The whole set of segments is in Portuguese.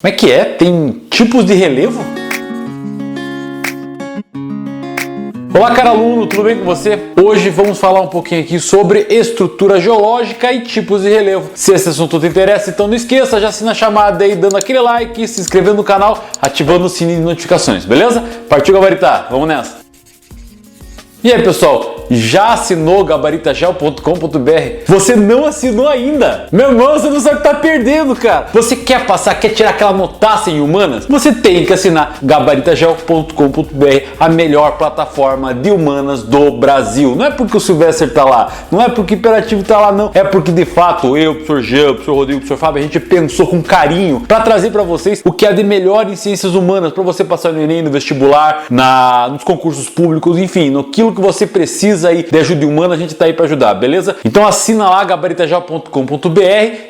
Como é que é? Tem tipos de relevo? Olá, cara aluno, tudo bem com você? Hoje vamos falar um pouquinho aqui sobre estrutura geológica e tipos de relevo. Se esse assunto te interessa, então não esqueça, já assina a chamada aí, dando aquele like, se inscrevendo no canal, ativando o sininho de notificações, beleza? Partiu gabaritar, vamos nessa! E aí, pessoal, já assinou gabaritajel.com.br? Você não assinou ainda? Meu irmão, você não sabe o que tá perdendo, cara. Você quer passar, quer tirar aquela notaça em humanas? Você tem que assinar gabaritajel.com.br, a melhor plataforma de humanas do Brasil. Não é porque o Silvestre tá lá, não é porque o Imperativo tá lá, não. É porque, de fato, eu, o professor Jean, o professor Rodrigo, o professor Fábio, a gente pensou com carinho para trazer para vocês o que há de melhor em ciências humanas, para você passar no Enem, no vestibular, nos concursos públicos, enfim, naquilo que você precisa aí de ajuda humana, a gente tá aí para ajudar, beleza? Então assina lá gabaritajel.com.br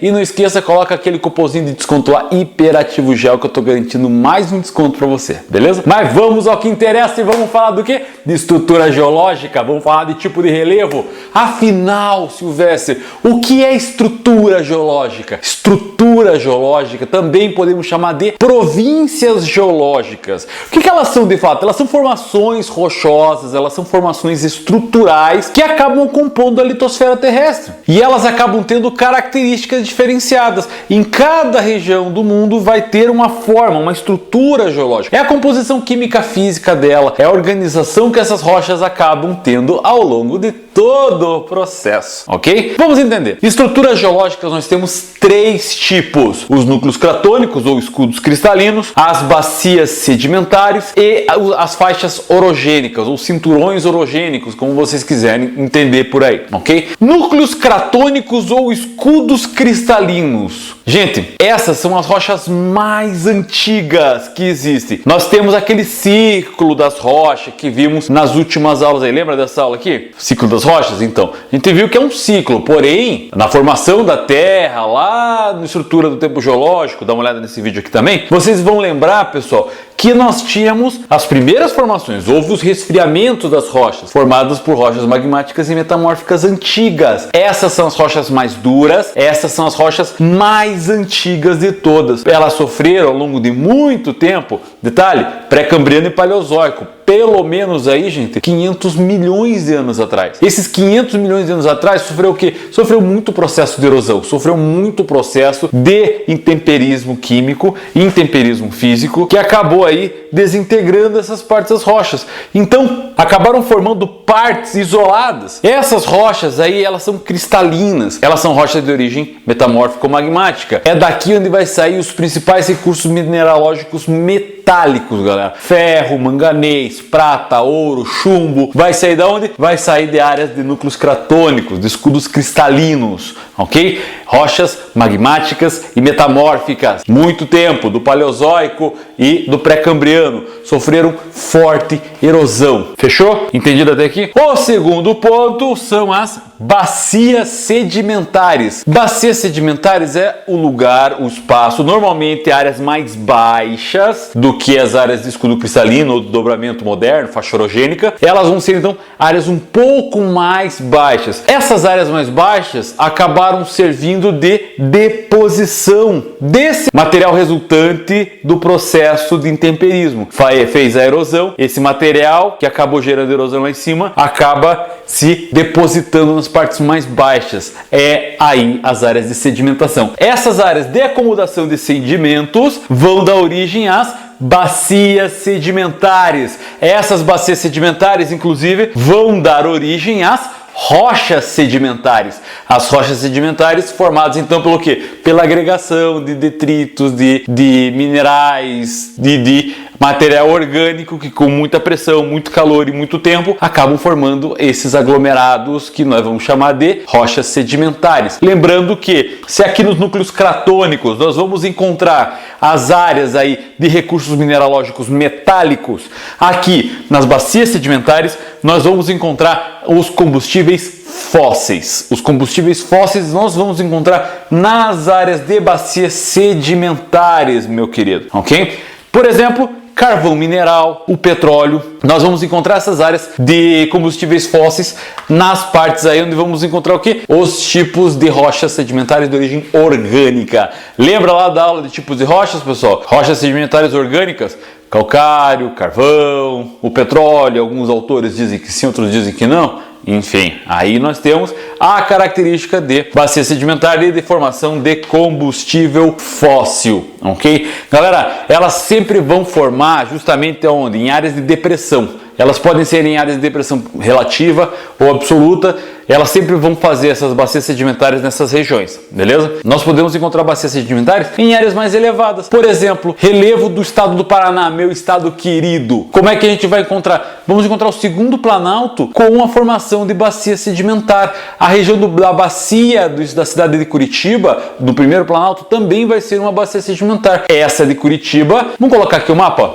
e não esqueça, coloca aquele cupomzinho de desconto lá, Imperativo Gel, que eu tô garantindo mais um desconto para você, beleza? Mas vamos ao que interessa e vamos falar do quê? De estrutura geológica, vamos falar de tipo de relevo. Afinal, Silvestre, o que é estrutura geológica? Estrutura geológica também podemos chamar de províncias geológicas. O que elas são de fato? Elas são formações rochosas, elas são formações estruturais que acabam compondo a litosfera terrestre. E elas acabam tendo características diferenciadas. Em cada região do mundo vai ter uma forma, uma estrutura geológica. É a composição química física dela, é a organização que essas rochas acabam tendo ao longo de todo o processo, ok? Vamos entender. Estruturas geológicas nós temos três tipos: os núcleos cratônicos ou escudos cristalinos, as bacias sedimentares e as faixas orogênicas ou cinturões orogênicos, como vocês quiserem entender por aí, ok? Núcleos cratônicos ou escudos cristalinos. Gente, essas são as rochas mais antigas que existem. Nós temos aquele ciclo das rochas que vimos nas últimas aulas aí. Lembra dessa aula aqui? Ciclo das rochas? Então, a gente viu que é um ciclo, porém, na formação da Terra, lá na estrutura do tempo geológico, dá uma olhada nesse vídeo aqui também, vocês vão lembrar, pessoal, que nós tínhamos as primeiras formações, houve os resfriamentos das rochas, formadas por rochas magmáticas e metamórficas antigas. Essas são as rochas mais duras, essas são as rochas mais antigas de todas. Elas sofreram ao longo de muito tempo, detalhe, pré-cambriano e paleozoico, pelo menos aí, gente, 500 milhões de anos atrás. Esses 500 milhões de anos atrás sofreu o quê? Sofreu muito processo de erosão, sofreu muito processo de intemperismo químico, intemperismo físico, que acabou aí desintegrando essas partes das rochas. Então, acabaram formando partes isoladas. Essas rochas aí, elas são cristalinas, elas são rochas de origem metamórfico-magmática. É daqui onde vai sair os principais recursos mineralógicos metálicos, galera. Ferro, manganês, prata, ouro, chumbo. Vai sair de onde? Vai sair de áreas de núcleos cratônicos, de escudos cristalinos, ok? Rochas magmáticas e metamórficas. Muito tempo, do Paleozoico e do Pré-Cambriano, sofreram forte erosão. Fechou? Entendido até aqui? O segundo ponto são as bacias sedimentares. Bacias sedimentares é o lugar, o espaço, normalmente áreas mais baixas do que as áreas de escudo cristalino ou do dobramento moderno, faixa orogênica. Elas vão ser então áreas um pouco mais baixas. Essas áreas mais baixas acabaram servindo de deposição desse material resultante do processo de intemperismo. Fez a erosão, esse material que acabou gerando erosão lá em cima acaba se depositando nas partes mais baixas. É aí as áreas de sedimentação. Essas áreas de acomodação de sedimentos vão dar origem às bacias sedimentares. Essas bacias sedimentares, inclusive, vão dar origem às rochas sedimentares. As rochas sedimentares formadas então pelo quê? Pela agregação de detritos, de minerais, de material orgânico que com muita pressão, muito calor e muito tempo acabam formando esses aglomerados que nós vamos chamar de rochas sedimentares. Lembrando que se aqui nos núcleos cratônicos nós vamos encontrar as áreas aí de recursos mineralógicos metálicos, aqui nas bacias sedimentares nós vamos encontrar os combustíveis fósseis. Os combustíveis fósseis nós vamos encontrar nas áreas de bacias sedimentares, meu querido, ok? Por exemplo, carvão mineral, o petróleo. Nós vamos encontrar essas áreas de combustíveis fósseis nas partes aí onde vamos encontrar o quê? Os tipos de rochas sedimentares de origem orgânica. Lembra lá da aula de tipos de rochas, pessoal? Rochas sedimentares orgânicas, calcário, carvão, o petróleo. Alguns autores dizem que sim, outros dizem que não. Enfim, aí nós temos a característica de bacia sedimentar e de formação de combustível fóssil, ok? Galera, elas sempre vão formar justamente onde? Em áreas de depressão. Elas podem ser em áreas de depressão relativa ou absoluta, elas sempre vão fazer essas bacias sedimentares nessas regiões, beleza? Nós podemos encontrar bacias sedimentares em áreas mais elevadas. Por exemplo, relevo do estado do Paraná, meu estado querido. Como é que a gente vai encontrar? Vamos encontrar o segundo planalto com a formação de bacia sedimentar. A região da bacia da cidade de Curitiba, no primeiro planalto, também vai ser uma bacia sedimentar. Essa de Curitiba, vamos colocar aqui o mapa?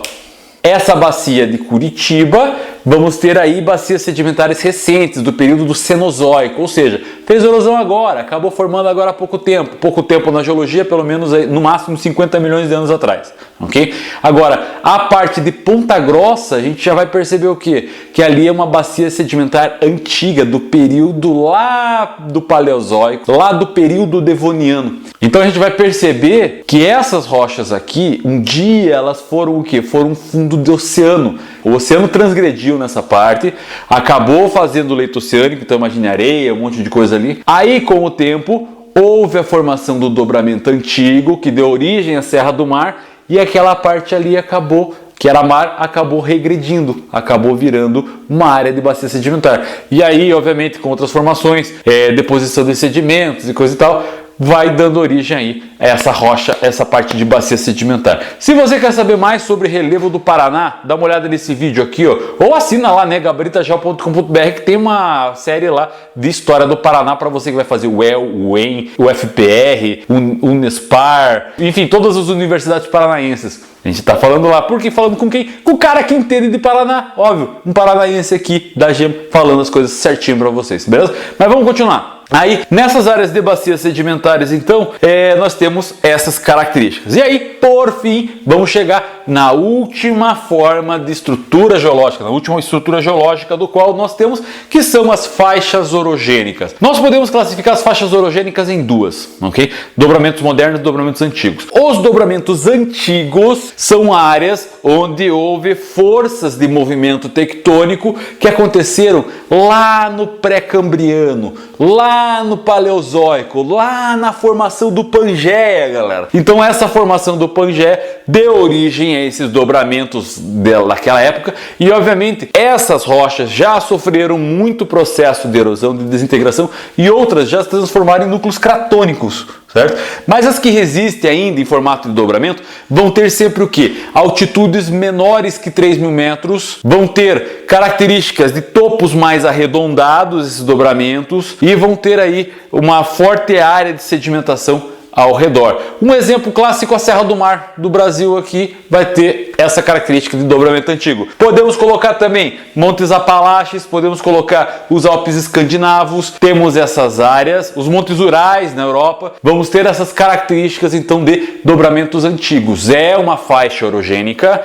Essa bacia de Curitiba, vamos ter aí bacias sedimentares recentes, do período do Cenozoico, ou seja, fez erosão agora, acabou formando agora há pouco tempo na geologia, pelo menos aí, no máximo 50 milhões de anos atrás, ok? Agora, a parte de Ponta Grossa, a gente já vai perceber o quê? Que ali é uma bacia sedimentar antiga, do período lá do Paleozoico, lá do período Devoniano. Então a gente vai perceber que essas rochas aqui, um dia elas foram o quê? Foram fundo do oceano. O oceano transgrediu nessa parte, acabou fazendo leito oceânico, então imagine areia, um monte de coisa ali. Aí com o tempo houve a formação do dobramento antigo, que deu origem à Serra do Mar, e aquela parte ali acabou, que era mar, acabou regredindo, acabou virando uma área de bacia sedimentar. E aí, obviamente, com outras formações, deposição de sedimentos e coisa e tal, vai dando origem aí a essa rocha, essa parte de bacia sedimentar. Se você quer saber mais sobre relevo do Paraná, dá uma olhada nesse vídeo aqui, ó, ou assina lá, né, gabaritajal.com.br, que tem uma série lá de história do Paraná para você que vai fazer o UEL, o UEM, o FPR, o Unespar, enfim, todas as universidades paranaenses. A gente tá falando lá, porque falando com quem? Com o cara que entende de Paraná, óbvio, um paranaense aqui da GEM falando as coisas certinho para vocês, beleza? Mas vamos continuar. Aí, nessas áreas de bacias sedimentares, então, nós temos essas características. E aí, por fim, vamos chegar na última forma de estrutura geológica, na última estrutura geológica do qual nós temos, que são as faixas orogênicas. Nós podemos classificar as faixas orogênicas em duas, ok? Dobramentos modernos e dobramentos antigos. Os dobramentos antigos são áreas onde houve forças de movimento tectônico que aconteceram lá no pré-cambriano, lá no Paleozoico, lá na formação do Pangeia, galera. Então essa formação do Pangeia deu origem a esses dobramentos daquela época e, obviamente, essas rochas já sofreram muito processo de erosão, de desintegração e outras já se transformaram em núcleos cratônicos, certo? Mas as que resistem ainda em formato de dobramento vão ter sempre o quê? Altitudes menores que 3.000 metros, vão ter características de topos mais arredondados, esses dobramentos, e vão ter aí uma forte área de sedimentação ao redor. Um exemplo clássico, a Serra do Mar do Brasil aqui vai ter essa característica de dobramento antigo. Podemos colocar também Montes Apalaches, podemos colocar os Alpes escandinavos, temos essas áreas, os Montes Urais na Europa, vamos ter essas características então de dobramentos antigos. É uma faixa orogênica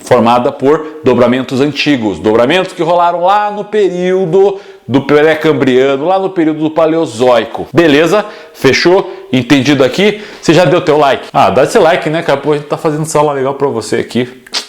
formada por dobramentos antigos, dobramentos que rolaram lá no período do pré-cambriano, lá no período do Paleozoico. Beleza? Fechou? Entendido aqui? Você já deu teu like? Dá esse like, né, cara? Pô, a gente tá fazendo essa aula legal pra você aqui.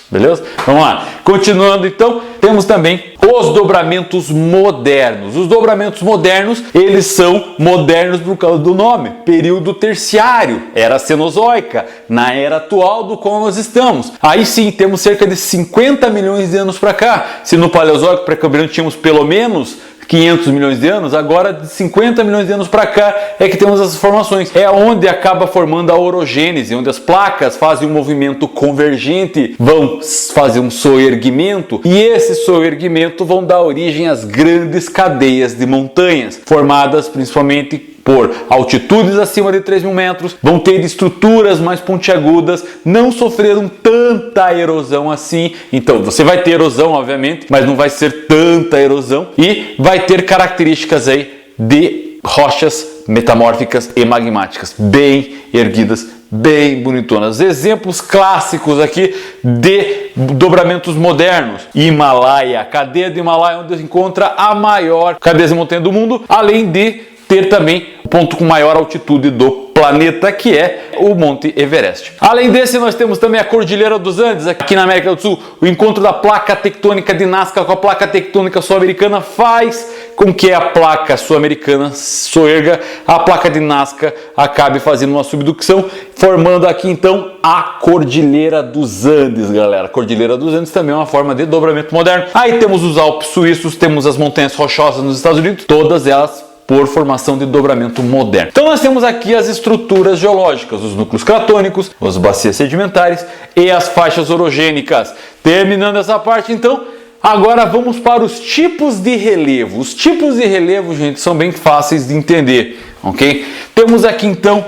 Beleza? Vamos lá. Continuando então, temos também os dobramentos modernos. Os dobramentos modernos, eles são modernos por causa do nome. Período terciário, era cenozoica, na era atual do qual nós estamos. Aí sim, temos cerca de 50 milhões de anos para cá. Se no Paleozoico pré-cambriano tínhamos pelo menos 500 milhões de anos, agora de 50 milhões de anos para cá é que temos essas formações. É onde acaba formando a orogênese, onde as placas fazem um movimento convergente, vão fazer um soerguimento e esse soerguimento vão dar origem às grandes cadeias de montanhas, formadas principalmente por altitudes acima de 3.000 metros, vão ter estruturas mais pontiagudas, não sofreram tanta erosão assim. Então você vai ter erosão, obviamente, mas não vai ser tanta erosão e vai ter características aí de rochas metamórficas e magmáticas, bem erguidas, bem bonitonas. Exemplos clássicos aqui de dobramentos modernos: Himalaia, a cadeia do Himalaia, onde se encontra a maior cadeia de montanha do mundo, além de ter também o ponto com maior altitude do planeta, que é o Monte Everest. Além desse, nós temos também a Cordilheira dos Andes, aqui na América do Sul. O encontro da placa tectônica de Nazca com a placa tectônica sul-americana faz com que a placa sul-americana soerga, a placa de Nazca acabe fazendo uma subducção, formando aqui então a Cordilheira dos Andes, galera. A Cordilheira dos Andes também é uma forma de dobramento moderno. Aí temos os Alpes suíços, temos as montanhas rochosas nos Estados Unidos, todas elas por formação de dobramento moderno. Então nós temos aqui as estruturas geológicas, os núcleos cratônicos, as bacias sedimentares e as faixas orogênicas. Terminando essa parte, então, agora vamos para os tipos de relevo. Os tipos de relevo, gente, são bem fáceis de entender, ok? Temos aqui, então,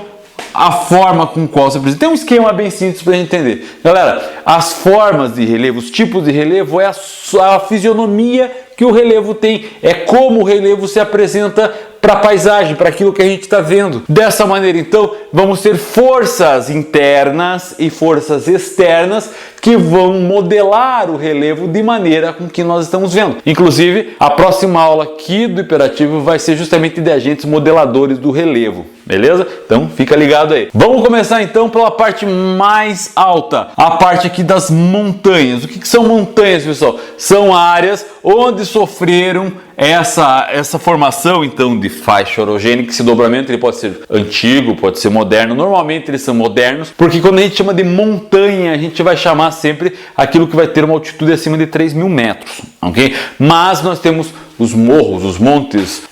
a forma com qual você precisa. Tem um esquema bem simples para a gente entender. Galera, as formas de relevo, os tipos de relevo é a fisionomia que o relevo tem, é como o relevo se apresenta para a paisagem, para aquilo que a gente está vendo. Dessa maneira, então, vamos ter forças internas e forças externas que vão modelar o relevo de maneira com que nós estamos vendo. Inclusive, a próxima aula aqui do Hiperativo vai ser justamente de agentes modeladores do relevo, beleza? Então, fica ligado aí. Vamos começar então pela parte mais alta, a parte aqui das montanhas. O que são montanhas, pessoal? São áreas onde sofreram essa formação então de faixa orogênica. Esse dobramento ele pode ser antigo, pode ser moderno. Normalmente eles são modernos, porque quando a gente chama de montanha, a gente vai chamar sempre aquilo que vai ter uma altitude acima de 3.000 metros, ok? Mas nós temos os morros, os montes,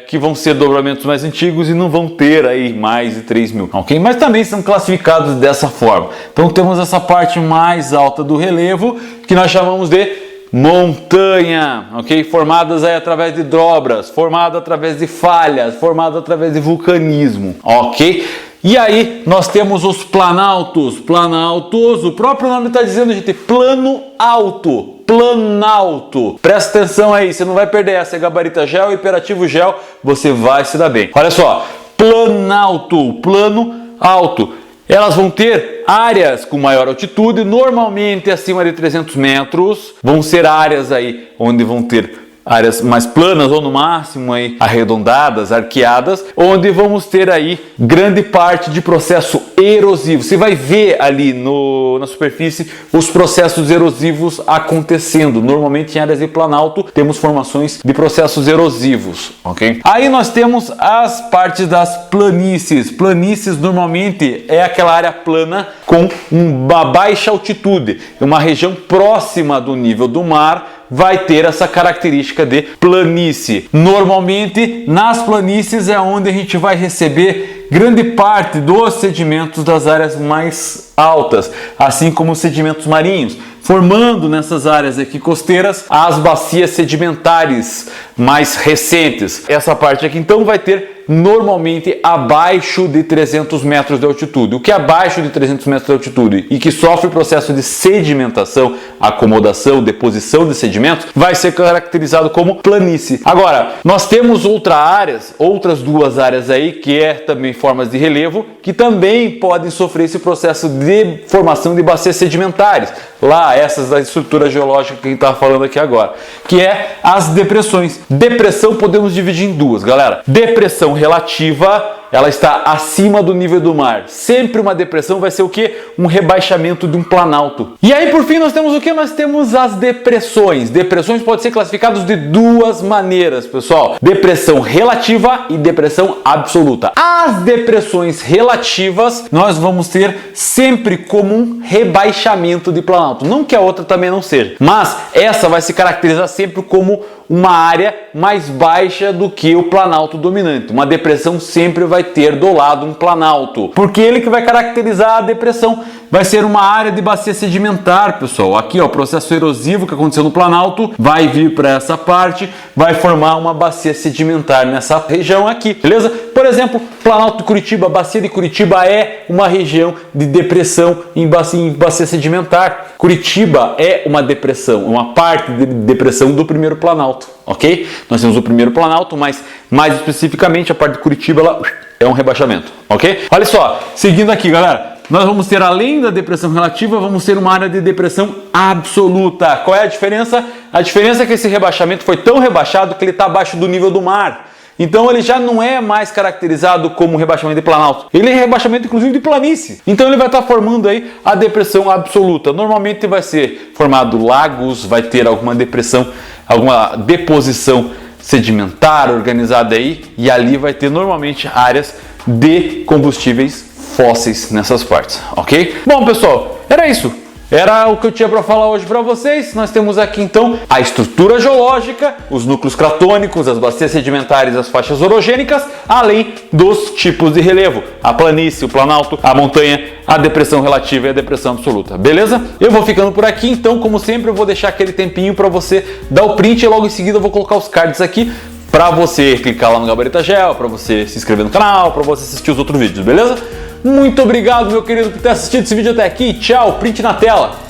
que vão ser dobramentos mais antigos e não vão ter aí mais de 3.000, ok? Mas também são classificados dessa forma. Então temos essa parte mais alta do relevo, que nós chamamos de montanha, ok? Formadas aí através de dobras, formada através de falhas, formada através de vulcanismo, ok? E aí nós temos os planaltos. Planaltos, o próprio nome está dizendo, gente, plano alto, planalto. Presta atenção aí, você não vai perder essa, é gabarita gel, hiperativo gel, você vai se dar bem. Olha só, planalto, plano alto. Elas vão ter áreas com maior altitude, normalmente acima de 300 metros. Vão ser áreas aí onde vão ter áreas mais planas ou no máximo aí arredondadas, arqueadas, onde vamos ter aí grande parte de processo erosivo. Você vai ver ali na superfície os processos erosivos acontecendo. Normalmente em áreas de planalto temos formações de processos erosivos, ok? Aí nós temos as partes das planícies. Planícies normalmente é aquela área plana com uma baixa altitude, uma região próxima do nível do mar vai ter essa característica de planície. Normalmente nas planícies é onde a gente vai receber grande parte dos sedimentos das áreas mais altas, assim como os sedimentos marinhos, formando nessas áreas aqui costeiras as bacias sedimentares mais recentes. Essa parte aqui então vai ter normalmente abaixo de 300 metros de altitude. O que é abaixo de 300 metros de altitude e que sofre processo de sedimentação, acomodação, deposição de sedimentos, vai ser caracterizado como planície. Agora, nós temos outras duas áreas aí, que é também formas de relevo, que também podem sofrer esse processo de formação de bacias sedimentares. Lá, essas da estrutura geológica que a gente está falando aqui agora, que é as depressões. Depressão podemos dividir em duas, galera. Depressão relativa, ela está acima do nível do mar. Sempre uma depressão vai ser o quê? Um rebaixamento de um planalto. E aí, por fim, nós temos o quê? Nós temos as depressões. Depressões podem ser classificadas de duas maneiras, pessoal. Depressão relativa e depressão absoluta. As depressões relativas, nós vamos ter sempre como um rebaixamento de planalto. Não que a outra também não seja, mas essa vai se caracterizar sempre como uma área mais baixa do que o planalto dominante. Uma depressão sempre vai ter do lado um planalto, porque ele que vai caracterizar a depressão. Vai ser uma área de bacia sedimentar, pessoal. Aqui, ó, o processo erosivo que aconteceu no planalto vai vir para essa parte, vai formar uma bacia sedimentar nessa região aqui, beleza? Por exemplo, Planalto de Curitiba, a bacia de Curitiba é uma região de depressão em bacia sedimentar. Curitiba é uma depressão, uma parte de depressão do primeiro planalto. ok? Nós temos o primeiro planalto, mas mais especificamente a parte de Curitiba ela é um rebaixamento, ok? Olha só, seguindo aqui, galera, nós vamos ter, além da depressão relativa, vamos ter uma área de depressão absoluta. Qual é a diferença? A diferença é que esse rebaixamento foi tão rebaixado que ele está abaixo do nível do mar. Então ele já não é mais caracterizado como rebaixamento de planalto. Ele é rebaixamento inclusive de planície. Então ele vai estar formando aí a depressão absoluta. Normalmente vai ser formado lagos, vai ter alguma depressão, alguma deposição sedimentar organizada aí, e ali vai ter normalmente áreas de combustíveis fósseis nessas partes, ok? Bom, pessoal, era isso. Era o que eu tinha para falar hoje para vocês. Nós temos aqui então a estrutura geológica, os núcleos cratônicos, as bacias sedimentares, as faixas orogênicas, além dos tipos de relevo, a planície, o planalto, a montanha, a depressão relativa e a depressão absoluta. Beleza? Eu vou ficando por aqui, então, como sempre, eu vou deixar aquele tempinho para você dar o print e logo em seguida eu vou colocar os cards aqui para você clicar lá no Gabarita Gel, para você se inscrever no canal, para você assistir os outros vídeos, beleza? Muito obrigado, meu querido, por ter assistido esse vídeo até aqui. Tchau, print na tela.